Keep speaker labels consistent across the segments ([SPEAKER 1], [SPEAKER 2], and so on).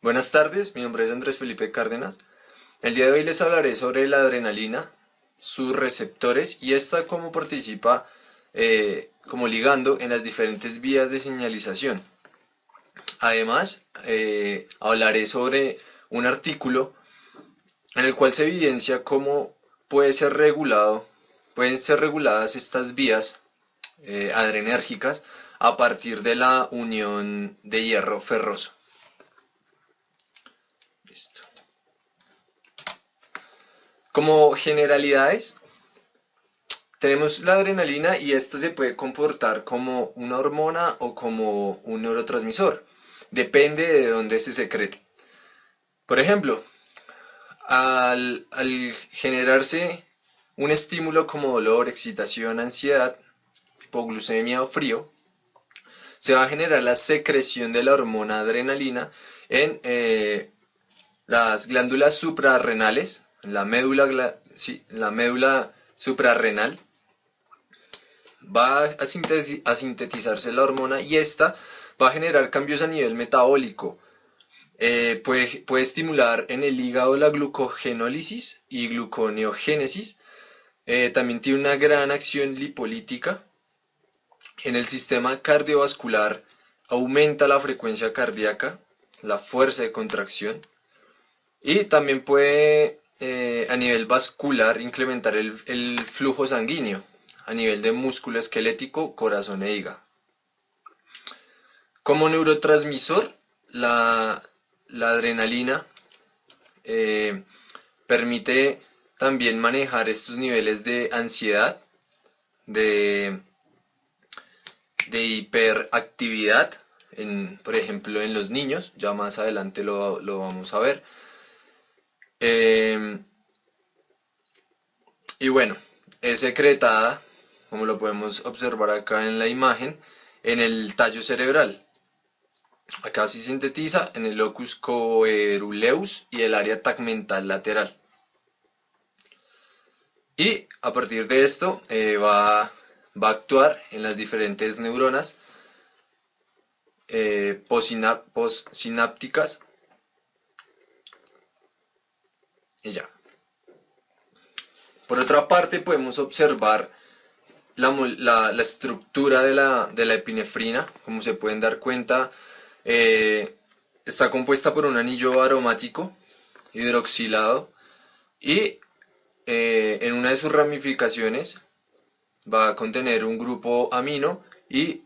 [SPEAKER 1] Buenas tardes, mi nombre es Andrés Felipe Cárdenas. El día de hoy les hablaré sobre la adrenalina, sus receptores y esta cómo participa como ligando en las diferentes vías de señalización. Además, hablaré sobre un artículo en el cual se evidencia cómo pueden ser reguladas estas vías adrenérgicas a partir de la unión de hierro ferroso. Listo. Como generalidades, tenemos la adrenalina y esta se puede comportar como una hormona o como un neurotransmisor. Depende de dónde se secrete. Por ejemplo, al generarse un estímulo como dolor, excitación, ansiedad, hipoglucemia o frío, se va a generar la secreción de la hormona adrenalina en las glándulas suprarrenales, la médula suprarrenal. Va a sintetizarse la hormona y esta va a generar cambios a nivel metabólico. Puede estimular en el hígado la glucogenólisis y gluconeogénesis. También tiene una gran acción lipolítica. En el sistema cardiovascular aumenta la frecuencia cardíaca, la fuerza de contracción y también puede a nivel vascular incrementar el flujo sanguíneo a nivel de músculo esquelético, corazón e hígado. Como neurotransmisor, la adrenalina permite también manejar estos niveles de ansiedad, de, de hiperactividad, por ejemplo en los niños, ya más adelante lo vamos a ver. Y bueno, es secretada, como lo podemos observar acá en la imagen, en el tallo cerebral. Acá se sintetiza en el locus coeruleus y el área tegmental lateral. Y a partir de esto va a actuar en las diferentes neuronas postsinápticas y ya. Por otra parte podemos observar la estructura de la epinefrina. Como se pueden dar cuenta, está compuesta por un anillo aromático hidroxilado y en una de sus ramificaciones va a contener un grupo amino y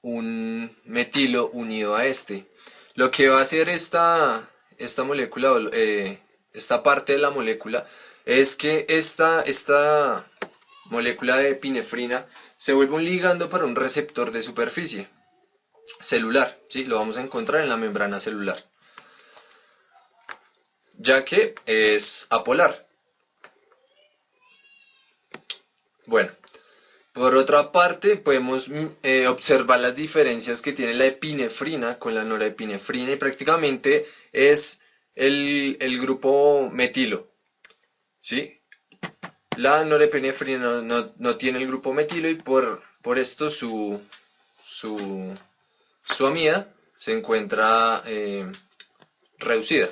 [SPEAKER 1] un metilo unido a este. Lo que va a hacer esta molécula, esta parte de la molécula, es que esta molécula de epinefrina se vuelve un ligando para un receptor de superficie celular, ¿sí? Lo vamos a encontrar en la membrana celular, ya que es apolar. Bueno, por otra parte podemos observar las diferencias que tiene la epinefrina con la norepinefrina y prácticamente es el grupo metilo, ¿sí? La norepinefrina no tiene el grupo metilo y por esto su amida se encuentra reducida.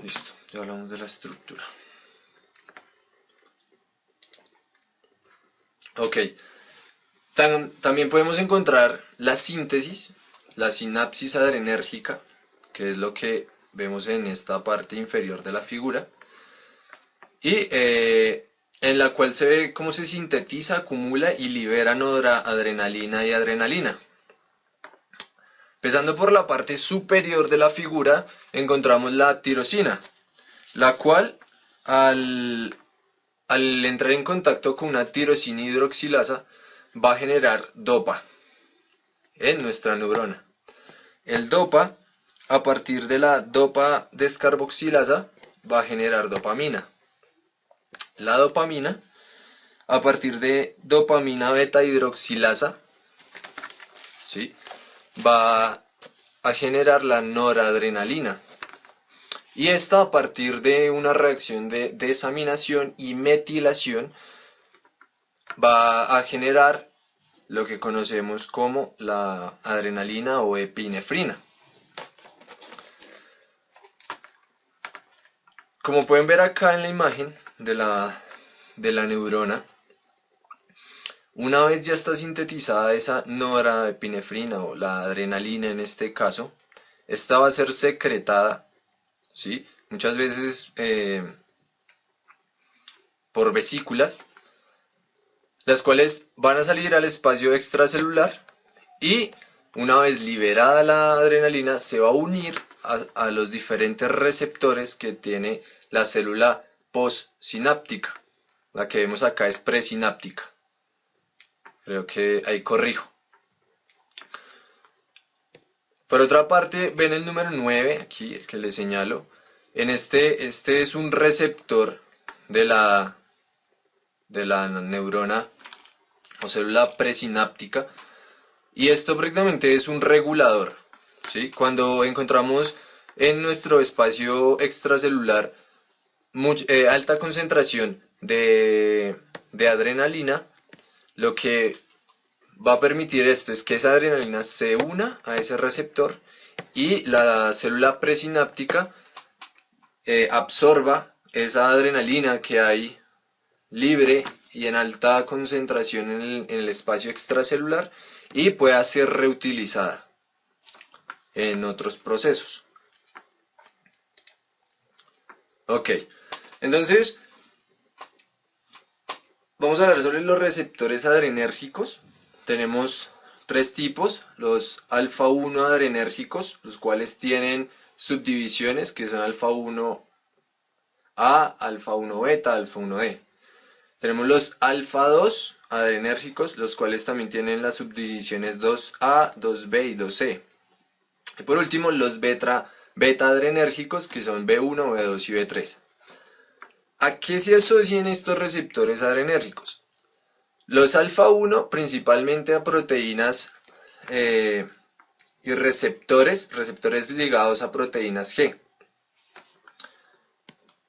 [SPEAKER 1] Listo, ya hablamos de la estructura. Ok, también podemos encontrar la síntesis, la sinapsis adrenérgica, que es lo que vemos en esta parte inferior de la figura, y en la cual se ve cómo se sintetiza, acumula y libera noradrenalina y adrenalina. Empezando por la parte superior de la figura, encontramos la tirosina, la cual al entrar en contacto con una tirosina hidroxilasa va a generar dopa en nuestra neurona. El dopa, a partir de la dopa descarboxilasa, va a generar dopamina. La dopamina, a partir de dopamina beta hidroxilasa, ¿sí?, va a generar la noradrenalina. Y esta, a partir de una reacción de desaminación y metilación, va a generar lo que conocemos como la adrenalina o epinefrina. Como pueden ver acá en la imagen de la neurona, una vez ya está sintetizada esa norepinefrina o la adrenalina en este caso, esta va a ser secretada, ¿sí? Muchas veces por vesículas, las cuales van a salir al espacio extracelular y una vez liberada la adrenalina se va a unir a los diferentes receptores que tiene la célula postsináptica. La que vemos acá es presináptica. Creo que ahí corrijo. Por otra parte, ven el número 9 aquí, el que les señalo. Este es un receptor de la neurona o célula presináptica. Y esto prácticamente es un regulador, ¿sí? Cuando encontramos en nuestro espacio extracelular alta concentración de adrenalina, lo que va a permitir esto es que esa adrenalina se una a ese receptor y la célula presináptica absorba esa adrenalina que hay libre y en alta concentración en el espacio extracelular y pueda ser reutilizada en otros procesos. Ok, entonces vamos a hablar sobre los receptores adrenérgicos. Tenemos tres tipos: los alfa 1 adrenérgicos, los cuales tienen subdivisiones que son alfa 1A, alfa 1 beta, alfa 1D. Tenemos los alfa 2 adrenérgicos, los cuales también tienen las subdivisiones 2A, 2B y 2C. Y por último, los beta adrenérgicos, que son B1, B2 y B3. ¿A qué se asocian estos receptores adrenérgicos? Los alfa 1 principalmente a proteínas y receptores ligados a proteínas G,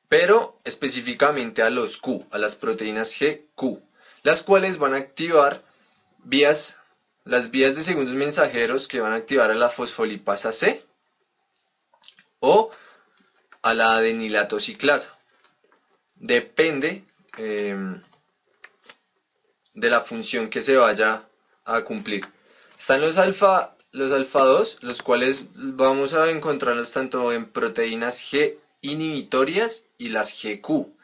[SPEAKER 1] pero específicamente a los Q, a las proteínas GQ, las cuales van a activar las vías de segundos mensajeros que van a activar a la fosfolipasa C o a la adenilatociclasa. Depende de la función que se vaya a cumplir. Están los alfa 2, los cuales vamos a encontrarlos tanto en proteínas G inhibitorias y las GQ.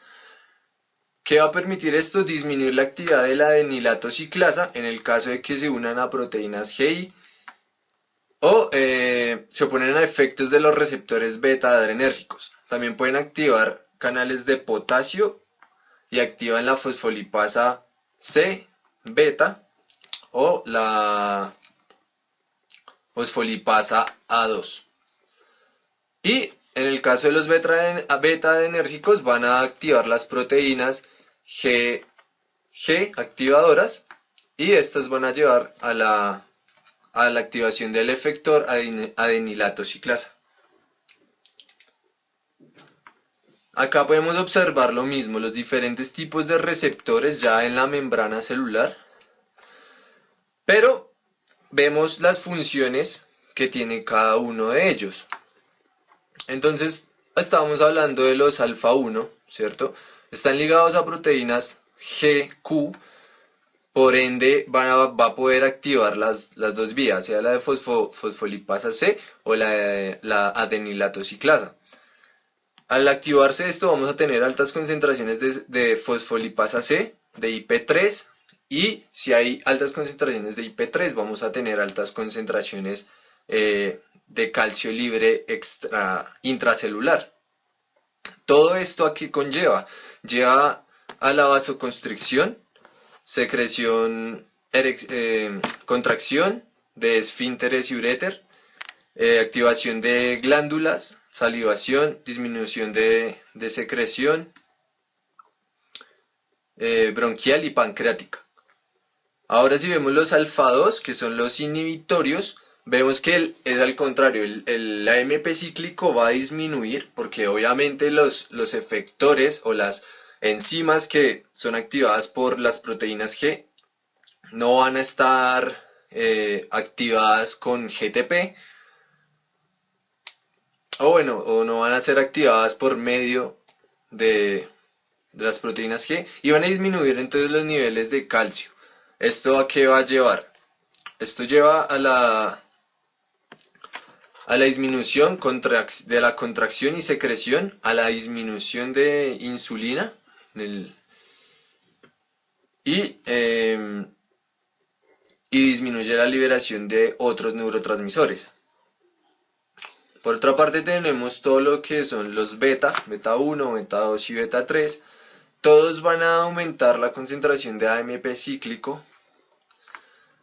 [SPEAKER 1] ¿Qué va a permitir esto? Disminuir la actividad de la adenilatociclasa en el caso de que se unan a proteínas GI o se oponen a efectos de los receptores beta adrenérgicos. También pueden activar canales de potasio y activan la fosfolipasa C beta o la fosfolipasa A2. Y en el caso de los beta adrenérgicos van a activar las proteínas G activadoras y estas van a llevar a la activación del efector adenilatociclasa. Acá podemos observar lo mismo, los diferentes tipos de receptores ya en la membrana celular, pero vemos las funciones que tiene cada uno de ellos. Entonces, estábamos hablando de los alfa 1, ¿cierto? Están ligados a proteínas GQ, por ende va a poder activar las dos vías, sea la de fosfolipasa C o la adenilatociclasa. Al activarse esto vamos a tener altas concentraciones de fosfolipasa C, de IP3, y si hay altas concentraciones de IP3 vamos a tener altas concentraciones de calcio libre intracelular. Todo esto aquí lleva a la vasoconstricción, secreción, contracción de esfínteres y uréter, activación de glándulas, salivación, disminución de secreción bronquial y pancreática. Ahora si vemos los alfa 2, que son los inhibitorios, vemos que es al contrario, el AMP cíclico va a disminuir porque obviamente los efectores o las enzimas que son activadas por las proteínas G no van a estar activadas con GTP, o bueno, o no van a ser activadas por medio de las proteínas G, y van a disminuir entonces los niveles de calcio. ¿Esto a qué va a llevar? Esto lleva a la disminución de la contracción y secreción, a la disminución de insulina y, eh, y disminuye la liberación de otros neurotransmisores. Por otra parte tenemos todo lo que son los beta 1, beta 2 y beta 3. Todos van a aumentar la concentración de AMP cíclico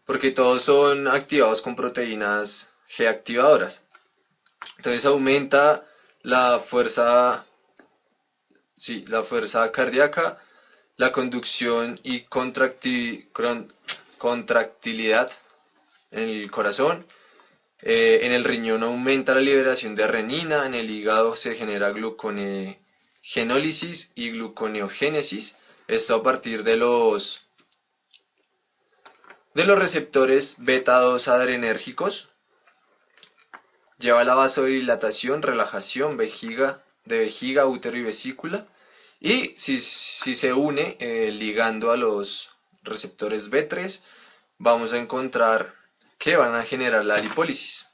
[SPEAKER 1] porque todos son activados con proteínas G activadoras. Entonces aumenta la fuerza, sí, la fuerza cardíaca, la conducción y contractilidad en el corazón. En el riñón aumenta la liberación de renina, en el hígado se genera gluconeogenólisis y gluconeogénesis, esto a partir de los receptores beta 2 adrenérgicos. Lleva a la vasodilatación, relajación, de vejiga, útero y vesícula. Y si se une ligando a los receptores B3, vamos a encontrar que van a generar la lipólisis.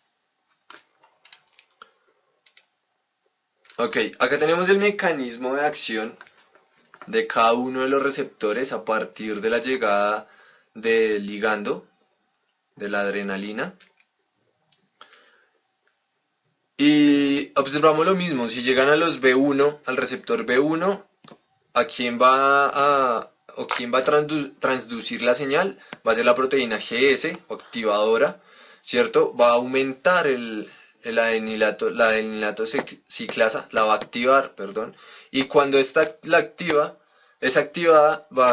[SPEAKER 1] Ok, acá tenemos el mecanismo de acción de cada uno de los receptores a partir de la llegada del ligando, de la adrenalina. Y observamos lo mismo, si llegan a los B1, al receptor B1, ¿a quién va a transducir la señal? Va a ser la proteína GS, activadora, ¿cierto? Va a aumentar la adenilato ciclasa, la va a activar, perdón. Y cuando esta la activa, es activada, va a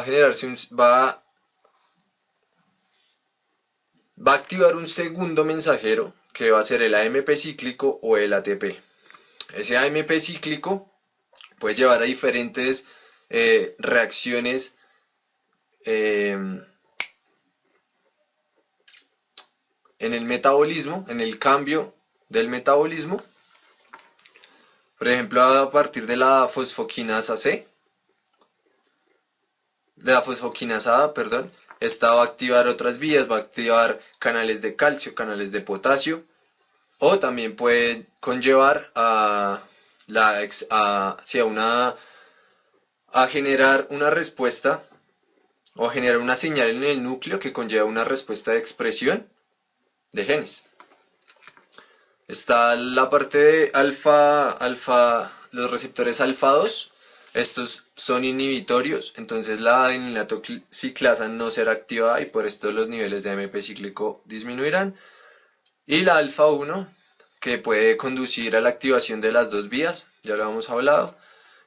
[SPEAKER 1] activar un segundo mensajero que va a ser el AMP cíclico o el ATP. Ese AMP cíclico puede llevar a diferentes reacciones en el metabolismo, en el cambio del metabolismo. Por ejemplo, a partir de la fosfoquinasa C, de la fosfoquinasa A, perdón, esta va a activar otras vías, va a activar canales de calcio, canales de potasio, o también puede conllevar a generar una respuesta o a generar una señal en el núcleo que conlleva una respuesta de expresión de genes. Está la parte de los receptores alfa 2. Estos son inhibitorios, entonces la adenilato ciclasa no será activada y por esto los niveles de AMP cíclico disminuirán. Y la alfa 1, que puede conducir a la activación de las dos vías, ya lo hemos hablado,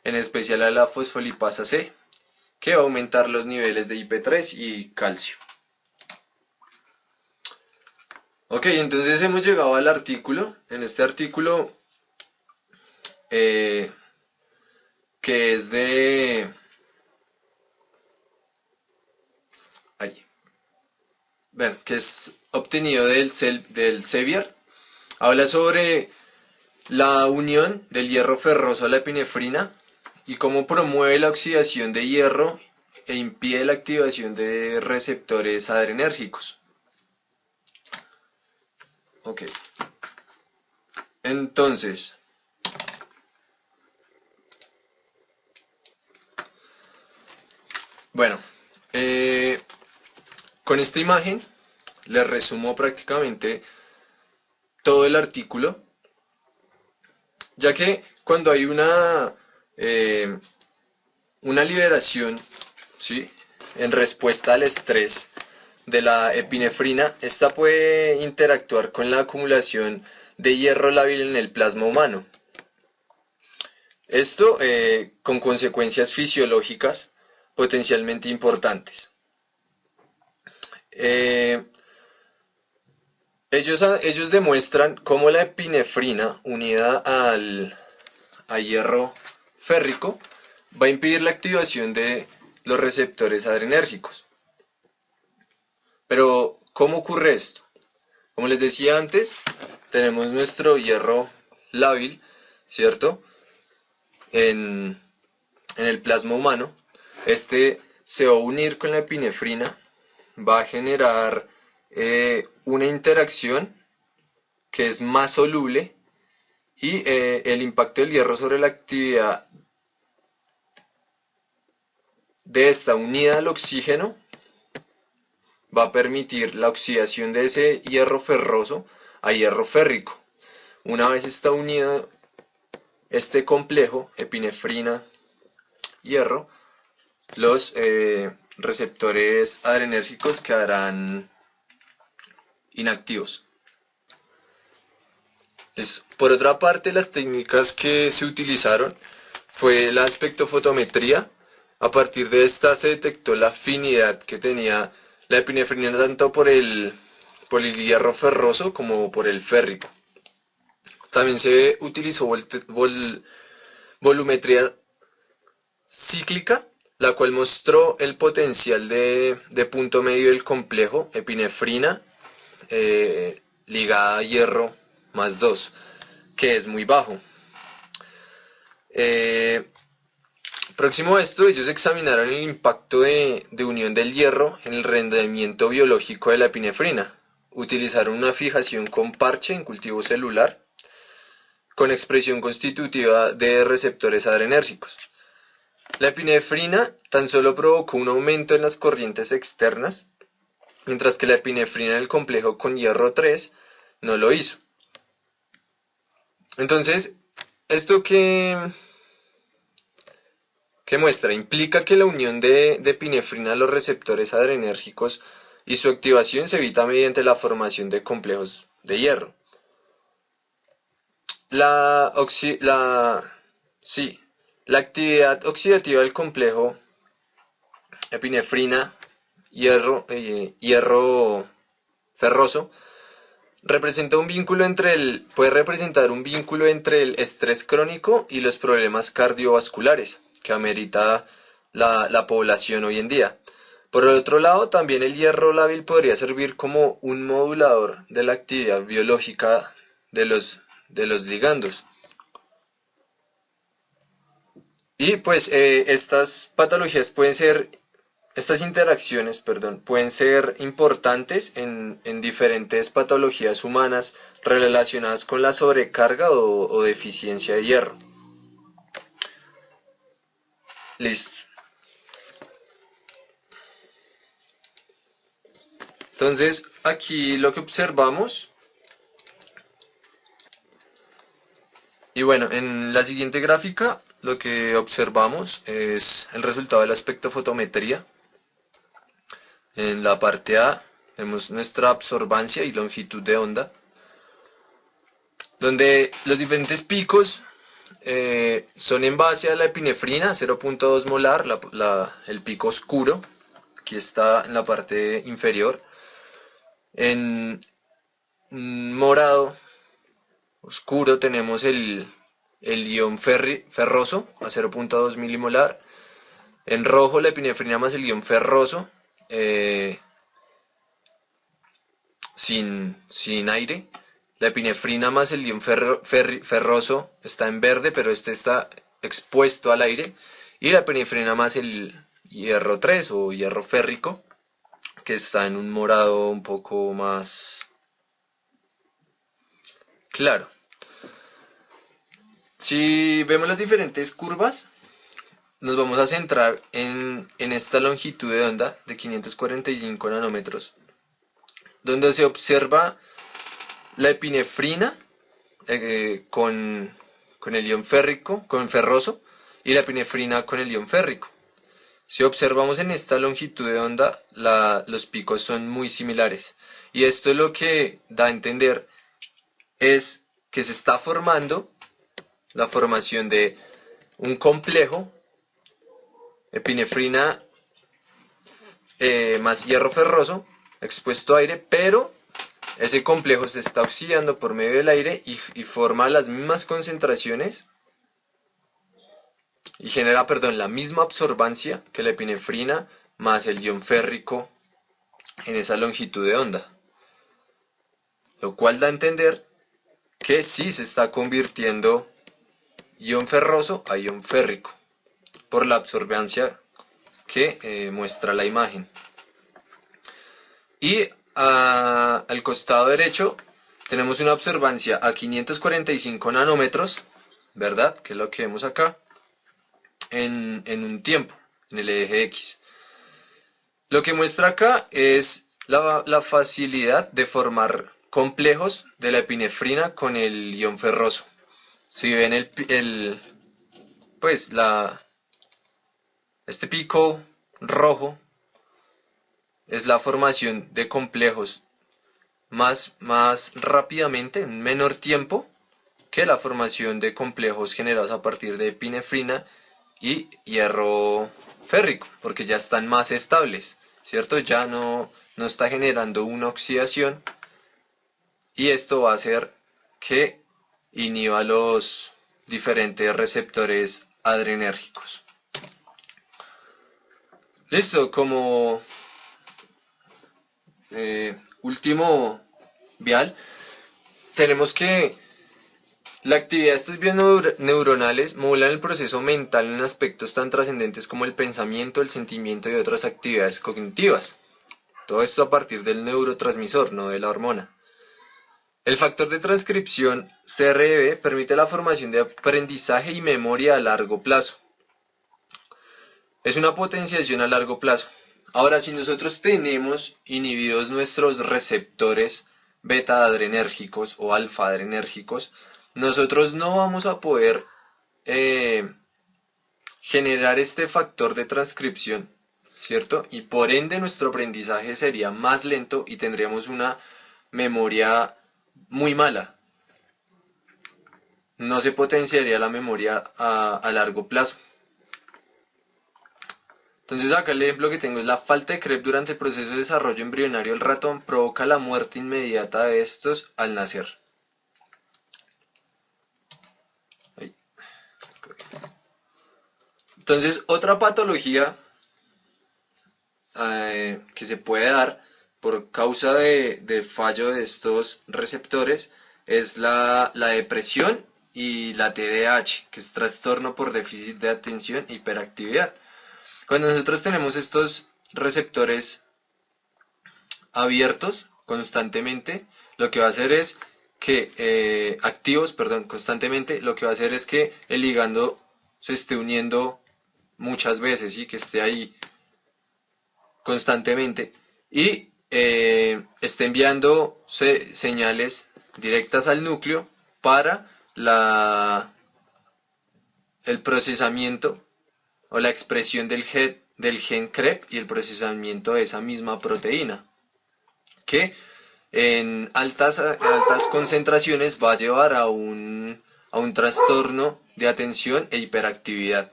[SPEAKER 1] en especial a la fosfolipasa C, que va a aumentar los niveles de IP3 y calcio. Ok, entonces hemos llegado al artículo. En este artículo, que es que es obtenido del Sevier, habla sobre la unión del hierro ferroso a la epinefrina y cómo promueve la oxidación de hierro e impide la activación de receptores adrenérgicos. Ok. Entonces, bueno, con esta imagen les resumo prácticamente todo el artículo, ya que cuando hay una liberación, ¿sí?, en respuesta al estrés de la epinefrina, esta puede interactuar con la acumulación de hierro lábil en el plasma humano. Esto con consecuencias fisiológicas potencialmente importantes. Ellos demuestran cómo la epinefrina unida a hierro férrico va a impedir la activación de los receptores adrenérgicos. Pero, ¿cómo ocurre esto? Como les decía antes, tenemos nuestro hierro lábil, ¿cierto? En, en el plasma humano. Este se va a unir con la epinefrina, va a generar una interacción que es más soluble y el impacto del hierro sobre la actividad de esta unida al oxígeno va a permitir la oxidación de ese hierro ferroso a hierro férrico. Una vez está unido este complejo, epinefrina, hierro, los receptores adrenérgicos quedarán inactivos. Por otra parte, las técnicas que se utilizaron fue la espectrofotometría. A partir de esta se detectó la afinidad que tenía la epinefrina tanto por el hierro ferroso como por el férrico. También se utilizó volumetría cíclica, la cual mostró el potencial de punto medio del complejo epinefrina ligada a hierro más 2, que es muy bajo. Próximo a esto, ellos examinaron el impacto de unión del hierro en el rendimiento biológico de la epinefrina. Utilizaron una fijación con parche en cultivo celular con expresión constitutiva de receptores adrenérgicos. La epinefrina tan solo provocó un aumento en las corrientes externas, mientras que la epinefrina del complejo con hierro 3 no lo hizo. Entonces, esto que muestra implica que la unión de epinefrina a los receptores adrenérgicos y su activación se evita mediante la formación de complejos de hierro. La actividad oxidativa del complejo epinefrina hierro ferroso puede representar un vínculo entre el estrés crónico y los problemas cardiovasculares que amerita la población hoy en día. Por el otro lado, también el hierro lábil podría servir como un modulador de la actividad biológica de los ligandos. Y pues estas interacciones, pueden ser importantes en diferentes patologías humanas relacionadas con la sobrecarga o deficiencia de hierro. Listo. Entonces, aquí lo que observamos, y bueno, en la siguiente gráfica lo que observamos es el resultado de la espectrofotometría. En la parte A vemos nuestra absorbancia y longitud de onda, donde los diferentes picos son en base a la epinefrina, 0.2 molar, el pico oscuro, aquí está en la parte inferior. En morado oscuro tenemos el ion ferroso a 0.2 milimolar. En rojo la epinefrina más el ion ferroso sin aire. La epinefrina más el ion ferroso está en verde, pero este está expuesto al aire. Y la epinefrina más el hierro 3 o hierro férrico, que está en un morado un poco más claro. Si vemos las diferentes curvas, nos vamos a centrar en esta longitud de onda de 545 nanómetros, donde se observa la epinefrina con el ion ferroso, y la epinefrina con el ion férrico. Si observamos en esta longitud de onda, los picos son muy similares. Y esto lo que da a entender es que se está formando la formación de un complejo epinefrina más hierro ferroso expuesto a aire, pero ese complejo se está oxidando por medio del aire y forma las mismas concentraciones y genera, la misma absorbancia que la epinefrina más el ion férrico en esa longitud de onda, lo cual da a entender que sí se está convirtiendo ion ferroso a ion férrico por la absorbancia que muestra la imagen. Y al costado derecho tenemos una absorbancia a 545 nanómetros, ¿verdad? Que es lo que vemos acá, en un tiempo, en el eje X. Lo que muestra acá es la facilidad de formar complejos de la epinefrina con el ion ferroso. Si ven pues este pico rojo es la formación de complejos más rápidamente, en menor tiempo, que la formación de complejos generados a partir de epinefrina y hierro férrico, porque ya están más estables, ¿cierto? Ya no está generando una oxidación, y esto va a hacer que inhiba los diferentes receptores adrenérgicos. Listo, como último vial, tenemos que la actividad de estas vías neuronales modulan el proceso mental en aspectos tan trascendentes como el pensamiento, el sentimiento y otras actividades cognitivas. Todo esto a partir del neurotransmisor, no de la hormona. El factor de transcripción CRB permite la formación de aprendizaje y memoria a largo plazo. Es una potenciación a largo plazo. Ahora, si nosotros tenemos inhibidos nuestros receptores beta adrenérgicos o alfa adrenérgicos, nosotros no vamos a poder generar este factor de transcripción, ¿cierto? Y por ende nuestro aprendizaje sería más lento y tendríamos una memoria muy mala. No se potenciaría la memoria a largo plazo. Entonces acá el ejemplo que tengo es la falta de CREP durante el proceso de desarrollo embrionario del ratón provoca la muerte inmediata de estos al nacer. Entonces otra patología que se puede dar por causa de fallo de estos receptores es la depresión y la TDAH, que es trastorno por déficit de atención e hiperactividad. Cuando nosotros tenemos estos receptores abiertos constantemente, lo que va a hacer es que, constantemente, lo que va a hacer es que el ligando se esté uniendo muchas veces y que esté ahí constantemente y esté enviando señales directas al núcleo para el procesamiento o la expresión del gen CREP y el procesamiento de esa misma proteína, que en altas concentraciones va a llevar a un trastorno de atención e hiperactividad.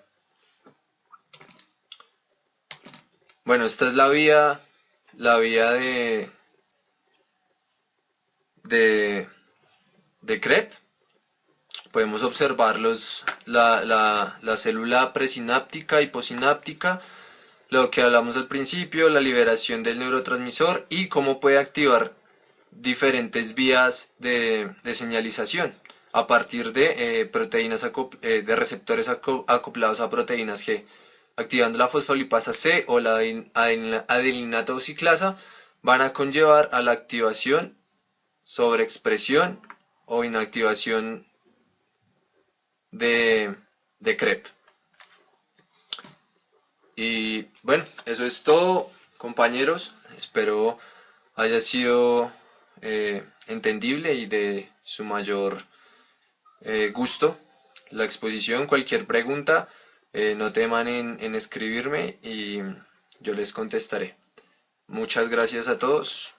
[SPEAKER 1] Bueno, esta es la vía de CREP. Podemos observar la célula presináptica y posináptica, lo que hablamos al principio, la liberación del neurotransmisor y cómo puede activar diferentes vías de señalización a partir de proteínas de receptores acoplados a proteínas G, activando la fosfolipasa C o la adelinata o ciclasa, van a conllevar a la activación, sobreexpresión o inactivación de CREP. Y bueno, eso es todo, compañeros. Espero haya sido entendible y de su mayor gusto la exposición. Cualquier pregunta, no teman en escribirme y yo les contestaré. Muchas gracias a todos.